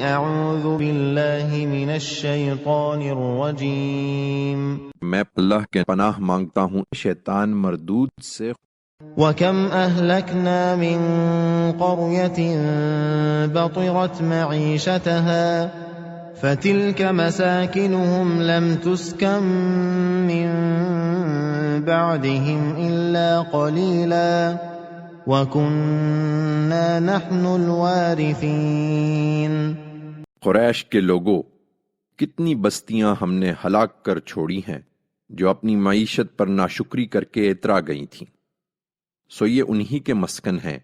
اعوذ باللہ من الشیطان الرجیم میں اللہ کے پناہ مانگتا ہوں شیطان مردود سے۔ وَكَمْ أَهْلَكْنَا مِنْ قَرْيَةٍ بَطِرَتْ مَعِيشَتَهَا فَتِلْكَ مَسَاكِنُهُمْ لَمْ تُسْكَنْ مِنْ بَعْدِهِمْ إِلَّا قَلِيلًا وَكُنَّا نَحْنُ الْوَارِثِينَ۔ قریش کے لوگوں، کتنی بستیاں ہم نے ہلاک کر چھوڑی ہیں جو اپنی معیشت پر ناشکری کر کے اترا گئی تھیں، سو یہ انہی کے مسکن ہیں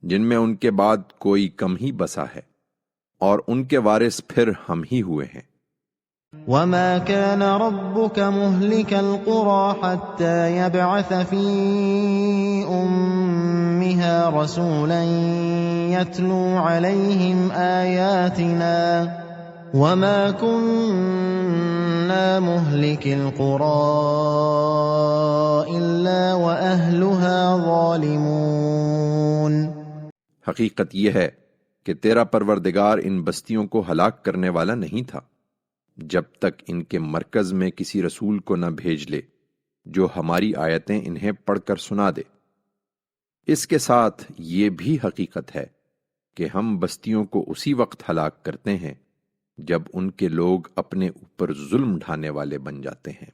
جن میں ان کے بعد کوئی کم ہی بسا ہے، اور ان کے وارث پھر ہم ہی ہوئے ہیں۔ وَمَا كَانَ رَبُّكَ مُهْلِكَ الْقُرَى حَتَّى يَبْعَثَ فِي أُمِّهَا رَسُولًا يَتْلُو عَلَيْهِمْ آيَاتِنَا وَمَا كُنَّا مُهْلِكِ الْقُرَى إِلَّا وَأَهْلُهَا ظَالِمُونَ۔ حقیقت یہ ہے کہ تیرا پروردگار ان بستیوں کو ہلاک کرنے والا نہیں تھا جب تک ان کے مرکز میں کسی رسول کو نہ بھیج لے جو ہماری آیتیں انہیں پڑھ کر سنا دے۔ اس کے ساتھ یہ بھی حقیقت ہے کہ ہم بستیوں کو اسی وقت ہلاک کرتے ہیں جب ان کے لوگ اپنے اوپر ظلم ڈھانے والے بن جاتے ہیں۔